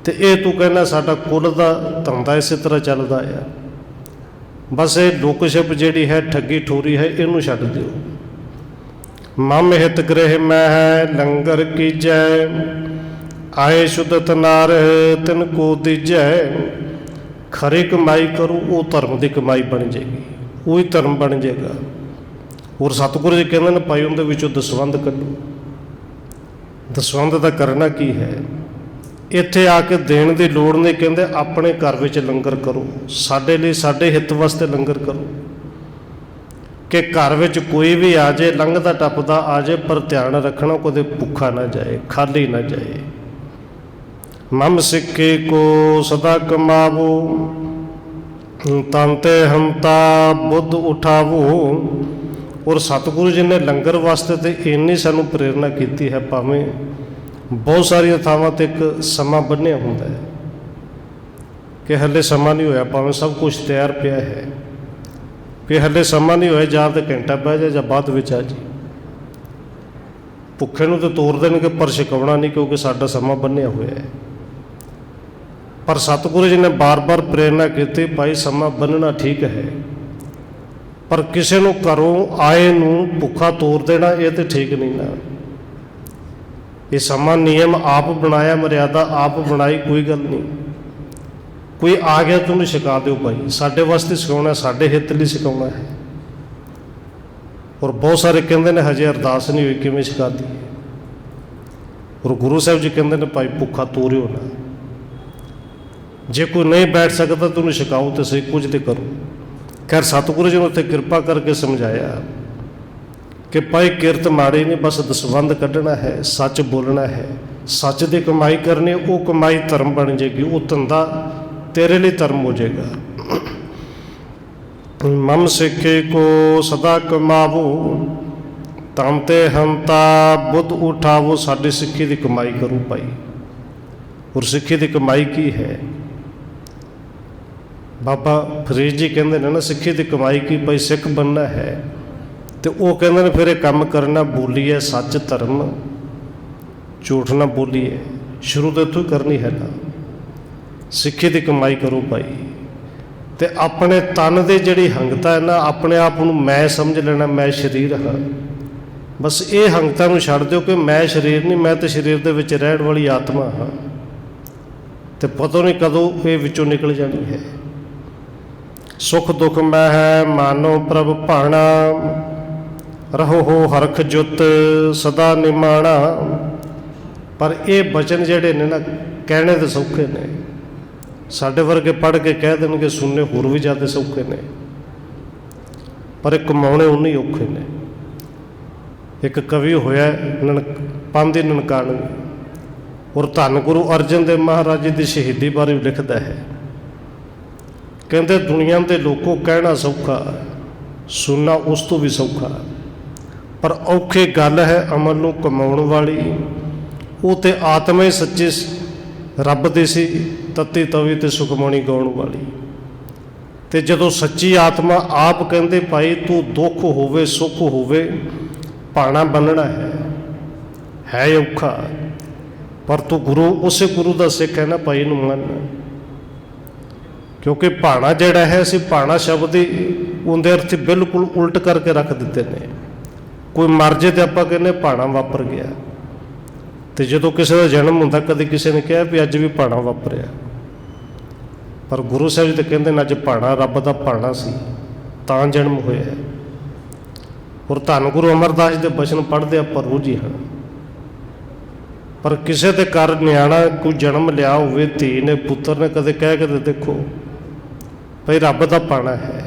तो ये तू कहना साडा कुल का धंधा इस तरह चलता है। बस ये लुक छिप जिहड़ी है, ठगी ठोरी है, इनू छड्ड दिओ। मम हित गृह मैं लंगर कीजै, आए शुद्धत नार तिन को दीजै। खरी कमाई करूँ वो धर्म की कमाई बन जाएगी, वही धर्म बन जाएगा। और सतगुरु जी कहते हैं भाई उनके विचों दसवंध कढो। दसवंध का करना की है, इत्थे आके देण की लोड़ नहीं, कहते अपने घर विच लंगर करो, साडे लई साडे हित वास्ते लंगर करो। कि घर विच कोई भी आ जाए, लंघदा टपदा आ जाए, पर ध्यान रखना कदे भुखा ना जाए, खाली ना जाए। मम सिक्के को सदा कमावो, तांते हंता बुद्ध उठावो। और सतगुरु जी ने लंगर वास्ते तो इन्नी सानू प्रेरणा की है, भावें बहुत सारिया थावां ते एक समा बन्निया हुंदा है कि हले समा नहीं होया, भावें सब कुछ तैयार पिया है, कि हले समा नहीं होया, जा तो घंटा बह जाए या बाद विच आ जी। भुखे नूं तो तोड़ देणगे पर छकाउणा नहीं, क्योंकि साडा समा बन्निया होया है। पर सतगुरु जी ने बार बार प्रेरणा की, भाई समा बनना ठीक है, पर किसी नूं घरों आए नूं भुखा तोड़ देना ये तो ठीक नहीं ना। ये समा नियम आप बनाया, मर्यादा आप बनाई, कोई गल नहीं। कोई आ गया तुम सिखा दो भाई, साढ़े वास्ते सिखाना, साढ़े हित लिए सिखाना है। और बहुत सारे कहते हैं हजे अरदास नहीं हुई, किवें सिखा दी। और गुरु साहब जी कहते हैं भाई भुखा तोरियो ना, जे कोई नहीं बैठ सकता तुम सिखाओ तो सही, कुछ तो करो। खैर सतगुरु जी ने उत्थे कृपा करके समझाया कि भाई किरत माड़ी नहीं, बस दसवंध कढ़ना है, सच बोलना है, सच की कमाई करनी, वो कमाई धर्म बन जाएगी, वो धंधा तेरे लिए धर्म हो जाएगा। मम सिक्के को सदा कमावो, तांते हंता बुद्ध उठावो। साडी सिक्खी की कमाई करूँ भाई। और सिक्खी की कमाई की है, बाबा फरीद जी कहते हैं ना, सिक्खी की कमाई की भाई सिख बनना है, तो वो कहते हैं फिर एक काम करना, बोलीए सच धर्म, झूठ ना बोलीए। शुरू तो इतों ही करनी है ना, सिक्खी की कमाई करो भाई। तो अपने तन की जिहड़ी हंगता है ना, अपने आप को मैं समझ लेना, मैं शरीर हाँ। बस ये हंगता नूं छड्ड दिओ कि मैं शरीर नहीं, मैं तो शरीर दे विच रहण वाली आत्मा हाँ। तो पता नहीं कदों ये विचों निकल जानी है। सुख दुख मैं है मानो प्रभ भाणा, रहो हो हरख जुत सदा निमाणा। पर ये बचन जिहड़े ने ना कहने तो सौखे ने, साढ़े वर्गे पढ़ के कह देंगे, सुनने होर भी ज़्यादा सौखे ने, पर कमाने उन्नी औखे ने। एक कवि होया पांदी ननकाणवी, और धन गुरु अर्जन देव महाराज जी की शहीदी बारे लिखता है, कहते दुनिया के लोगों कहना सौखा, सुनना उस तो भी सौखा, पर औखे गल है अमल नूं कमाउण वाली। वो तो आत्मा ही सच्ची रब दी सी, तत्ती तवी ते सुखमणी गाउण वाली। तो जदों सच्ची आत्मा आप कहते भाई तू दुख होवे सुख होवे भाणा बनना है औखा, पर तू गुरु उस गुरु का सिख है ना भाई नूं मन। क्योंकि भाणा जिहड़ा है, असीं भाणा शब्द ही उनके अर्थ बिल्कुल उल्ट करके रख दिते ने। कोई मर जाए तो आपां कहने भाणा वापर गया, तो जदों किसी का जन्म होंदा कभी किसी ने कहा भी अज भी भाणा वापरिया, पर गुरु साहब जी तो कहते हैं अज भाणा रब का भाणा सी तां जन्म होया है। और धन गुरु अमरदास जी के बचन पढ़ते आप रोज ही हाँ। पर किसी के घर नियाणा कोई जन्म लिया होवे, धी ने पुत्र ने कदे कह के देखो भाई रब का भाणा है,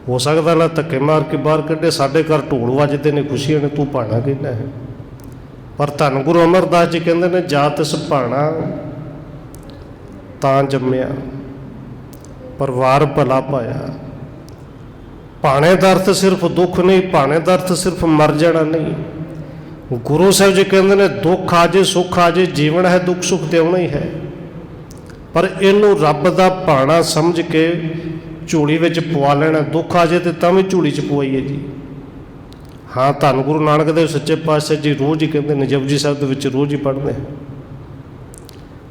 हो सकता ना धक्के मार के बाहर कढ़े, साढ़े घर ढोल वजते ने, खुशियां ने, तू भाणा कहना है। पर धन गुरु अमरदास जी कहते हैं जात इस भाणा तां जम्मिया, परिवार भला पाया। भाणे का अर्थ सिर्फ दुख नहीं, भाणे का अर्थ सिर्फ मर जाना नहीं। गुरु साहब जी कहते हैं दुख आ जाए सुख आ जाए, जीवन है दुख सुख तो आना ही है, पर इनू रब का भाणा समझ के ਝੋਲੀ ਵਿੱਚ ਪਵਾ ਲੈਣਾ, ਦੁੱਖ ਆ ਜਾਏ ਤਾਂ ਵੀ ਝੋਲੀ 'ਚ ਪਵਾਈਏ ਜੀ। ਹਾਂ, ਧੰਨ ਗੁਰੂ ਨਾਨਕ ਦੇਵ ਸੱਚੇ ਪਾਤਸ਼ਾਹ ਜੀ ਰੋਜ਼ ਹੀ ਕਹਿੰਦੇ ਨੇ, ਜਪਜੀ ਸਾਹਿਬ ਦੇ ਵਿੱਚ ਰੋਜ਼ ਹੀ ਪੜ੍ਹਦੇ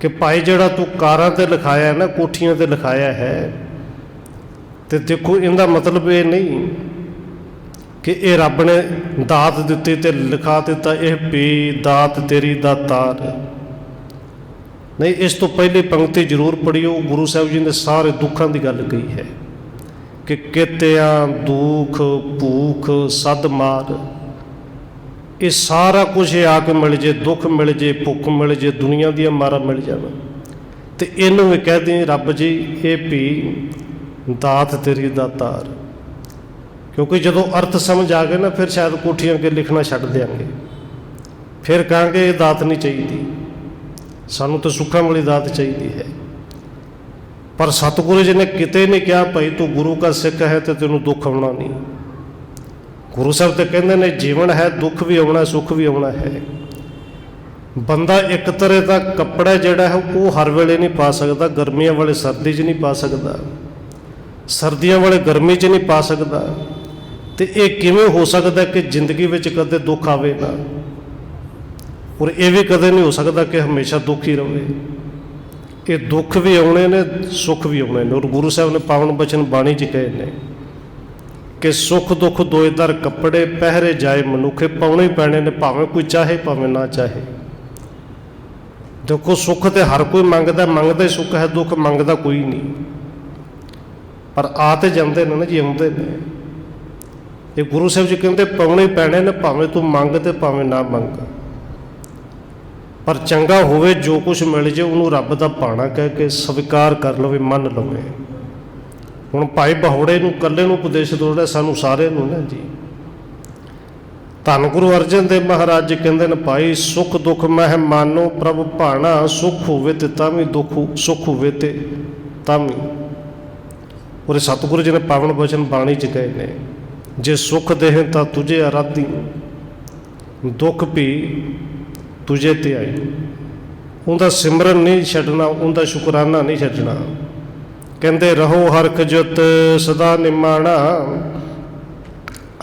ਕਿ ਭਾਈ ਜਿਹੜਾ ਤੂੰ ਕਾਰਾਂ 'ਤੇ ਲਿਖਾਇਆ ਨਾ, ਕੋਠੀਆਂ 'ਤੇ ਲਿਖਾਇਆ ਹੈ, ਤੇ ਦੇਖੋ ਇਹਦਾ ਮਤਲਬ ਇਹ ਨਹੀਂ ਕਿ ਇਹ ਰੱਬ ਨੇ ਦਾਤ ਦਿੱਤੀ ਤੇ ਲਿਖਾ ਦਿੱਤਾ ਇਹ ਪੀ ਦਾਤ ਤੇਰੀ ਦਾਤਾਰ। ਨਹੀਂ, ਇਸ ਤੋਂ ਪਹਿਲੀ ਪੰਕਤੀ ਜ਼ਰੂਰ ਪੜ੍ਹਿਓ। ਗੁਰੂ ਸਾਹਿਬ ਜੀ ਨੇ ਸਾਰੇ ਦੁੱਖਾਂ ਦੀ ਗੱਲ ਕਹੀ ਹੈ ਕਿ ਕਿਤਿਆਂ ਦੁੱਖ ਭੂਖ ਸਦ ਮਾਰ, ਇਹ ਸਾਰਾ ਕੁਝ ਆ ਕੇ ਮਿਲ ਜੇ, ਦੁੱਖ ਮਿਲ ਜੇ, ਭੁੱਖ ਮਿਲ ਜੇ, ਦੁਨੀਆ ਦੀਆਂ ਮਾਰਾਂ ਮਿਲ ਜਾਣ, ਤੇ ਇਹਨੂੰ ਵੀ ਕਹਦੇ ਰੱਬ ਜੀ ਇਹ ਵੀ ਦਾਤ ਤੇਰੀ ਦਾਤਾਰ। ਕਿਉਂਕਿ ਜਦੋਂ ਅਰਥ ਸਮਝ ਆ ਗਏ ਨਾ, ਫਿਰ ਸ਼ਾਇਦ ਕੋਠੀਆਂ ਅੱਗੇ ਲਿਖਣਾ ਛੱਡ ਦਿਆਂਗੇ, ਫਿਰ ਕਹਾਂਗੇ ਇਹ ਦਾਤ ਨਹੀਂ ਚਾਹੀਦੀ, ਸਾਨੂੰ ਤਾਂ ਸੁੱਖਾਂ ਵਾਲੀ ਦਾਤ ਚਾਹੀਦੀ ਹੈ। ਪਰ ਸਤਿਗੁਰੂ ਜੀ ਨੇ ਕਿਤੇ ਨਹੀਂ ਕਿਹਾ ਭਾਈ ਤੂੰ ਗੁਰੂ ਦਾ ਸਿੱਖ ਹੈ ਤੇ ਤੈਨੂੰ ਦੁੱਖ ਆਉਣਾ ਨਹੀਂ। ਗੁਰੂ ਸਾਹਿਬ ਤੇ ਕਹਿੰਦੇ ਨੇ ਜੀਵਨ ਹੈ, ਦੁੱਖ ਵੀ ਆਉਣਾ, ਸੁੱਖ ਵੀ ਆਉਣਾ ਹੈ। ਬੰਦਾ ਇੱਕ ਤਰ੍ਹਾਂ ਦਾ ਕੱਪੜਾ ਜਿਹੜਾ ਹੈ ਉਹ ਹਰ ਵੇਲੇ ਨਹੀਂ ਪਾ ਸਕਦਾ, ਗਰਮੀਆਂ ਵਾਲੇ ਸਰਦੀ 'ਚ ਨਹੀਂ ਪਾ ਸਕਦਾ, ਸਰਦੀਆਂ ਵਾਲੇ ਗਰਮੀ 'ਚ ਨਹੀਂ ਪਾ ਸਕਦਾ। ਤੇ ਇਹ ਕਿਵੇਂ ਹੋ ਸਕਦਾ ਕਿ ਜ਼ਿੰਦਗੀ ਵਿੱਚ ਕਦੇ ਦੁੱਖ ਆਵੇ ਨਾ, ਔਰ ਇਹ ਵੀ ਕਦੇ ਨਹੀਂ ਹੋ ਸਕਦਾ ਕਿ ਹਮੇਸ਼ਾ ਦੁੱਖ ਹੀ ਰਹੇ। ਇਹ ਦੁੱਖ ਵੀ ਆਉਣੇ ਨੇ, ਸੁੱਖ ਵੀ ਆਉਣੇ ਨੇ। ਔਰ ਗੁਰੂ ਸਾਹਿਬ ਨੇ ਪਾਵਨ ਬਚਨ ਬਾਣੀ 'ਚ ਕਹੇ ਨੇ ਕਿ ਸੁੱਖ ਦੁੱਖ ਦੋਏ ਦਰ ਕੱਪੜੇ, ਪਹਿਰੇ ਜਾਏ ਮਨੁੱਖੇ, ਪਾਉਣੇ ਹੀ ਪੈਣੇ ਨੇ, ਭਾਵੇਂ ਕੋਈ ਚਾਹੇ ਭਾਵੇਂ ਨਾ ਚਾਹੇ। ਦੇਖੋ ਸੁੱਖ ਤੇ ਹਰ ਕੋਈ ਮੰਗਦਾ, ਮੰਗਦਾ ਹੀ ਸੁੱਖ ਹੈ, ਦੁੱਖ ਮੰਗਦਾ ਕੋਈ ਨਹੀਂ। ਪਰ ਆ ਤੇ ਜਾਂਦੇ ਨੇ ਨਾ ਜੀ, ਆਉਂਦੇ ਨੇ। ਇਹ ਗੁਰੂ ਸਾਹਿਬ ਜੀ ਕਹਿੰਦੇ ਪਾਉਣੇ ਹੀ ਪੈਣੇ ਨੇ, ਭਾਵੇਂ ਤੂੰ ਮੰਗ ਤੇ ਭਾਵੇਂ ਨਾ ਮੰਗ। ਪਰ ਚੰਗਾ ਹੋਵੇ, ਜੋ ਕੁਛ ਮਿਲ ਜੇ ਉਹਨੂੰ ਰੱਬ ਦਾ ਭਾਣਾ ਕਹਿ ਕੇ ਸਵੀਕਾਰ ਕਰ ਲਵੇ, ਮੰਨ ਲਵੇ। ਹੁਣ ਭਾਈ ਬਹੋੜੇ ਨੂੰ ਇਕੱਲੇ ਨੂੰ ਉਪਦੇਸ਼ ਦੋੜਾ, ਸਾਨੂੰ ਸਾਰਿਆਂ ਨੂੰ ਨਾ ਜੀ। ਧੰਨ ਗੁਰੂ ਅਰਜਨ ਦੇਵ ਮਹਾਰਾਜ ਜੀ ਕਹਿੰਦੇ ਨੇ ਭਾਈ ਸੁੱਖ ਦੁੱਖ ਮਹਿ ਮਾਨੋ ਪ੍ਰਭ ਭਾਣਾ, ਸੁੱਖ ਹੋਵੇ ਤੇ ਤਾਂ ਵੀ ਦੁੱਖ, ਸੁੱਖ ਹੋਵੇ ਤੇ ਤਾਂ ਵੀ। ਔਰ ਸਤਿਗੁਰੂ ਜੀ ਨੇ ਪਾਵਨ ਬਚਨ ਬਾਣੀ 'ਚ ਕਹੇ ਨੇ ਜੇ ਸੁੱਖ ਦੇਹ ਤਾਂ ਤੁਝੇ ਆਰਾਧੀ, ਦੁੱਖ ਵੀ ਤੁਝੇ ਤੇ ਆਈ। ਉਹਦਾ ਸਿਮਰਨ ਨਹੀਂ ਛੱਡਣਾ, ਉਹਦਾ ਸ਼ੁਕਰਾਨਾ ਨਹੀਂ ਛੱਡਣਾ। ਕਹਿੰਦੇ ਰਹੋ ਹਰਖ ਜੁਤ ਸਦਾ ਨਿਮਾਣਾ,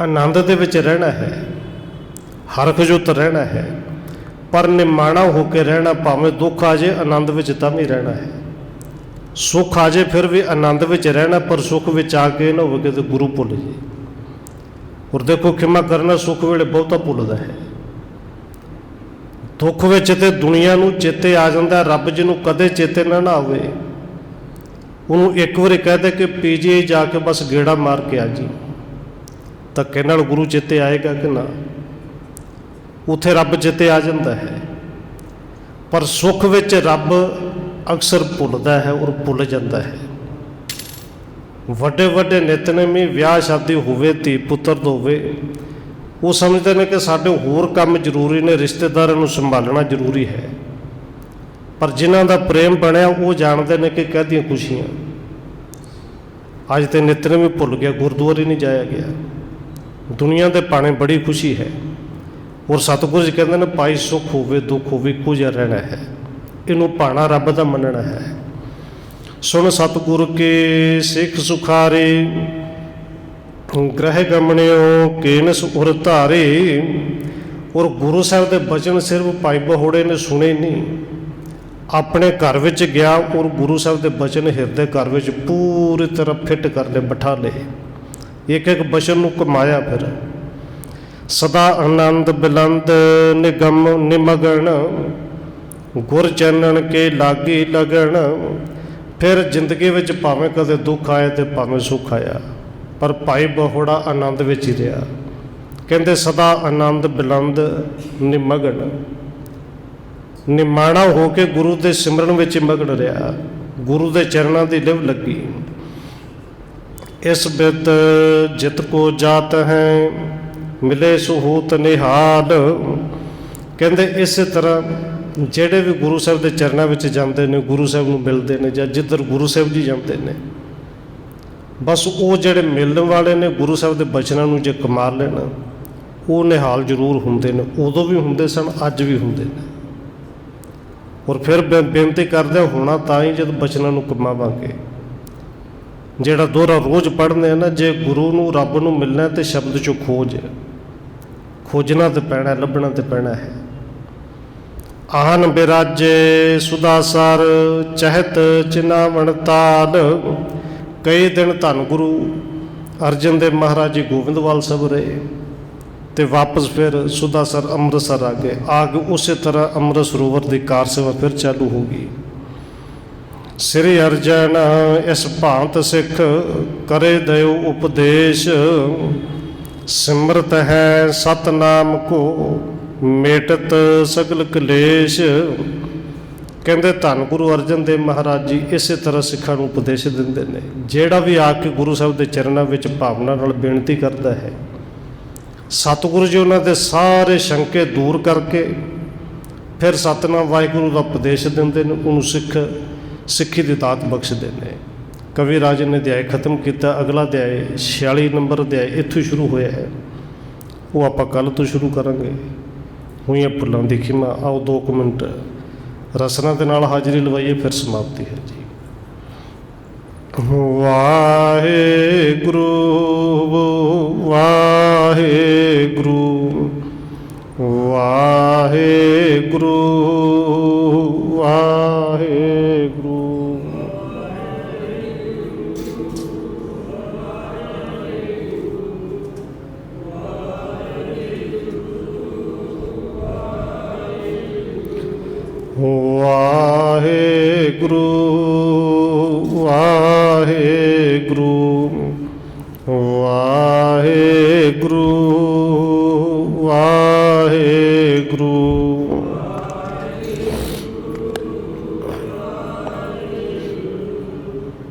ਆਨੰਦ ਦੇ ਵਿੱਚ ਰਹਿਣਾ ਹੈ, ਹਰਖ ਜੁਤ ਰਹਿਣਾ ਹੈ, ਪਰ ਨਿਮਾਣਾ ਹੋ ਕੇ ਰਹਿਣਾ। ਭਾਵੇਂ ਦੁੱਖ ਆ ਜੇ ਆਨੰਦ ਵਿੱਚ ਤਾਂ ਵੀ ਰਹਿਣਾ ਹੈ, ਸੁੱਖ ਆ ਜੇ ਫਿਰ ਵੀ ਆਨੰਦ ਵਿੱਚ ਰਹਿਣਾ। ਪਰ ਸੁੱਖ ਵਿੱਚ ਆ ਕੇ ਨਾ ਹੋਵੇ ਕਿ ਗੁਰੂ ਭੁੱਲ ਜੇ। ਔਰ ਦੇਖੋ ਖਿਮਾ ਕਰਨਾ ਸੁੱਖ ਵੇਲੇ ਬਹੁਤਾ ਭੁੱਲਦਾ ਹੈ, ਦੁੱਖ ਵਿੱਚ ਤੇ ਦੁਨੀਆ ਨੂੰ ਚੇਤੇ ਆ ਜਾਂਦਾ। ਰੱਬ ਜਿਹਨੂੰ ਕਦੇ ਚੇਤੇ ਨਾ ਆਵੇ, ਉਹਨੂੰ ਇੱਕ ਵਾਰੀ ਕਹਦੇ ਕਿ ਪੀਜੀਆਈ ਜਾ ਕੇ ਬਸ ਗੇੜਾ ਮਾਰ ਕੇ ਆ ਜੀ, ਧੱਕੇ ਨਾਲ ਗੁਰੂ ਚੇਤੇ ਆਏਗਾ ਕਿ ਨਾ? ਉੱਥੇ ਰੱਬ ਚੇਤੇ ਆ ਜਾਂਦਾ ਹੈ। ਪਰ ਸੁੱਖ ਵਿੱਚ ਰੱਬ ਅਕਸਰ ਭੁੱਲਦਾ ਹੈ ਔਰ ਭੁੱਲ ਜਾਂਦਾ ਹੈ। ਵੱਡੇ ਵੱਡੇ ਨਿਤਨੇਮੀ, ਵਿਆਹ ਸ਼ਾਦੀ ਹੋਵੇ, ਧੀ ਪੁੱਤਰ ਹੋਵੇ, ਉਹ ਸਮਝਦੇ ਨੇ ਕਿ ਸਾਡੇ ਹੋਰ ਕੰਮ ਜ਼ਰੂਰੀ ਨੇ, ਰਿਸ਼ਤੇਦਾਰਾਂ ਨੂੰ ਸੰਭਾਲਣਾ ਜ਼ਰੂਰੀ ਹੈ। ਪਰ ਜਿਨ੍ਹਾਂ ਦਾ ਪ੍ਰੇਮ ਬਣਿਆ ਉਹ ਜਾਣਦੇ ਨੇ ਕਿ ਕਾਹਦੀਆਂ ਖੁਸ਼ੀਆਂ। ਅੱਜ ਤੇ ਨਿਤਨੇਮੀ ਭੁੱਲ ਗਿਆ, ਗੁਰਦੁਆਰੇ ਨਹੀਂ ਜਾਇਆ ਗਿਆ, ਦੁਨੀਆ ਦੇ ਭਾਣੇ ਬੜੀ ਖੁਸ਼ੀ ਹੈ। ਔਰ ਸਤਿਗੁਰੂ ਜੀ ਕਹਿੰਦੇ ਨੇ ਭਾਈ ਸੁੱਖ ਹੋਵੇ ਦੁੱਖ ਹੋਵੇ ਇੱਕੋ ਜਿਹਾ ਰਹਿਣਾ ਹੈ, ਇਹਨੂੰ ਭਾਣਾ ਰੱਬ ਦਾ ਮੰਨਣਾ ਹੈ। ਸੁਣ ਸਤਿਗੁਰ ਕੇ ਸਿੱਖ ਸੁਖਾਰੇ, ਗ੍ਰਹਿ ਗਮਣਿਓ ਕੇਨਸ ਉਰ ਧਾਰੇ। ਔਰ ਗੁਰੂ ਸਾਹਿਬ ਦੇ ਬਚਨ ਸਿਰਫ ਭਾਈ ਬਹੋੜੇ ਨੇ ਸੁਣੇ ਨਹੀਂ, ਆਪਣੇ ਘਰ ਵਿੱਚ ਗਿਆ ਔਰ ਗੁਰੂ ਸਾਹਿਬ ਦੇ ਬਚਨ ਹਿਰਦੇ ਘਰ ਵਿੱਚ ਪੂਰੀ ਤਰ੍ਹਾਂ ਫਿੱਟ ਕਰ ਲਏ, ਬਿਠਾ ਲਏ, ਇੱਕ ਇੱਕ ਬਚਨ ਨੂੰ ਕਮਾਇਆ। ਫਿਰ ਸਦਾ ਆਨੰਦ ਬਿਲੰਦ ਨਿਗਮ ਨਿਮਗਣ, ਗੁਰ ਚੰਨਣ ਕੇ ਲਾਗੀ ਲਗਣ। ਫਿਰ ਜ਼ਿੰਦਗੀ ਵਿੱਚ ਭਾਵੇਂ ਕਦੇ ਦੁੱਖ ਆਏ ਤੇ ਭਾਵੇਂ ਸੁੱਖ ਆਇਆ, ਪਰ ਭਾਈ ਬਹੋੜਾ ਆਨੰਦ ਵਿੱਚ ਹੀ ਰਿਹਾ। ਕਹਿੰਦੇ ਸਦਾ ਆਨੰਦ ਬਿਲੰਦ ਨਿਮਗਣ, ਨਿਮਾਣਾ ਹੋ ਕੇ ਗੁਰੂ ਦੇ ਸਿਮਰਨ ਵਿੱਚ ਮਗਨ ਰਿਹਾ, ਗੁਰੂ ਦੇ ਚਰਨਾਂ ਦੀ ਲਿਵ ਲੱਗੀ। ਇਸ ਬਿਦ ਜਿਤ ਕੋ ਜਾਤ ਹੈ ਮਿਲੇ ਸੁਹੂਤ ਨਿਹਾਲ। ਕਹਿੰਦੇ ਇਸੇ ਤਰ੍ਹਾਂ ਜਿਹੜੇ ਵੀ ਗੁਰੂ ਸਾਹਿਬ ਦੇ ਚਰਨਾਂ ਵਿੱਚ ਜਾਂਦੇ ਨੇ, ਗੁਰੂ ਸਾਹਿਬ ਨੂੰ ਮਿਲਦੇ ਨੇ, ਜਾਂ ਜਿੱਧਰ ਗੁਰੂ ਸਾਹਿਬ ਜੀ ਜਾਂਦੇ ਨੇ, ਬਸ ਉਹ ਜਿਹੜੇ ਮਿਲਣ ਵਾਲੇ ਨੇ ਗੁਰੂ ਸਾਹਿਬ ਦੇ ਬਚਨਾਂ ਨੂੰ ਜੇ ਕਮਾ ਲੈਣ, ਉਹ ਨਿਹਾਲ ਜ਼ਰੂਰ ਹੁੰਦੇ ਨੇ। ਉਦੋਂ ਵੀ ਹੁੰਦੇ ਸਨ, ਅੱਜ ਵੀ ਹੁੰਦੇ ਨੇ। ਔਰ ਫਿਰ ਬੇਨਤੀ ਕਰਦੇ ਹੋਣਾ ਤਾਂ ਹੀ ਜਦ ਬਚਨਾਂ ਨੂੰ ਕਮਾਵਾਂਗੇ। ਜਿਹੜਾ ਦੋਹਰਾ ਰੋਜ਼ ਪੜ੍ਹਨੇ ਆ ਨਾ, ਜੇ ਗੁਰੂ ਨੂੰ ਰੱਬ ਨੂੰ ਮਿਲਣਾ ਤੇ ਸ਼ਬਦ 'ਚੋਂ ਖੋਜਣਾ ਤੇ ਪੈਣਾ, ਲੱਭਣਾ ਤੇ ਪੈਣਾ ਹੈ। ਆਨ ਬਿਰਾਜੇ ਸੁਦਾਸਰ ਚਹਿਤ ਚਿਨਾਵਣ ਤਾਲ। ਕਈ ਦਿਨ ਧੰਨ ਗੁਰੂ ਅਰਜਨ ਦੇਵ ਮਹਾਰਾਜ ਜੀ ਗੋਬਿੰਦਵਾਲ ਸਾਹਿਬ ਰਹੇ ਤੇ ਵਾਪਸ ਫਿਰ ਸੁਦਾਸਰ ਅੰਮ੍ਰਿਤਸਰ ਆ ਗਏ। ਉਸੇ ਤਰ੍ਹਾਂ ਅੰਮ੍ਰਿਤ ਸਰੋਵਰ ਦੀ ਕਾਰ ਸੇਵਾ ਫਿਰ ਚਾਲੂ ਹੋ ਗਈ। ਸ੍ਰੀ ਅਰਜਨ ਇਸ ਭਾਂਤ ਸਿੱਖ ਕਰੇ ਦਿਓ ਉਪਦੇਸ਼। ਸਿਮਰਤ ਹੈ ਸਤਨਾਮ ਕੋ ਮੇਟਤ ਸਗਲ ਕਲੇਸ਼। ਕਹਿੰਦੇ ਧੰਨ ਗੁਰੂ ਅਰਜਨ ਦੇਵ ਮਹਾਰਾਜ ਜੀ ਇਸੇ ਤਰ੍ਹਾਂ ਸਿੱਖਾਂ ਨੂੰ ਉਪਦੇਸ਼ ਦਿੰਦੇ ਨੇ। ਜਿਹੜਾ ਵੀ ਆ ਕੇ ਗੁਰੂ ਸਾਹਿਬ ਦੇ ਚਰਨਾਂ ਵਿੱਚ ਭਾਵਨਾ ਨਾਲ ਬੇਨਤੀ ਕਰਦਾ ਹੈ, ਸਤਿਗੁਰੂ ਜੀ ਉਹਨਾਂ ਦੇ ਸਾਰੇ ਸ਼ੰਕੇ ਦੂਰ ਕਰਕੇ ਫਿਰ ਸਤਿਨਾਮ ਵਾਹਿਗੁਰੂ ਦਾ ਉਪਦੇਸ਼ ਦਿੰਦੇ ਨੇ, ਉਹਨੂੰ ਸਿੱਖੀ ਦੀ ਦਾਤ ਬਖਸ਼ਦੇ ਨੇ। ਕਵੀ ਰਾਜ ਨੇ ਅਧਿਆਇ ਖਤਮ ਕੀਤਾ। ਅਗਲਾ ਅਧਿਆਇ 46 ਨੰਬਰ ਅਧਿਆਇ ਇੱਥੋਂ ਸ਼ੁਰੂ ਹੋਇਆ ਹੈ, ਉਹ ਆਪਾਂ ਕੱਲ੍ਹ ਤੋਂ ਸ਼ੁਰੂ ਕਰਾਂਗੇ। ਹੋਈਆਂ ਭੁੱਲਾਂ ਦੀ ਖਿਮਾ। ਆਓ 2 ਮਿੰਟ ਰਸਨਾ ਦੇ ਨਾਲ ਹਾਜ਼ਰੀ ਲਵਾਈਏ, ਫਿਰ ਸਮਾਪਤੀ ਹੈ ਜੀ। ਵਾਹਿਗੁਰੂ ਵਾਹਿਗੁਰੂ ਵਾਹਿਗੁਰੂ ਵਾਹਿਗੁਰੂ। ਵਾਹਿਗੁਰੂ ਵਾਹਿਗੁਰੂ ਵਾਹਿਗੁਰੂ।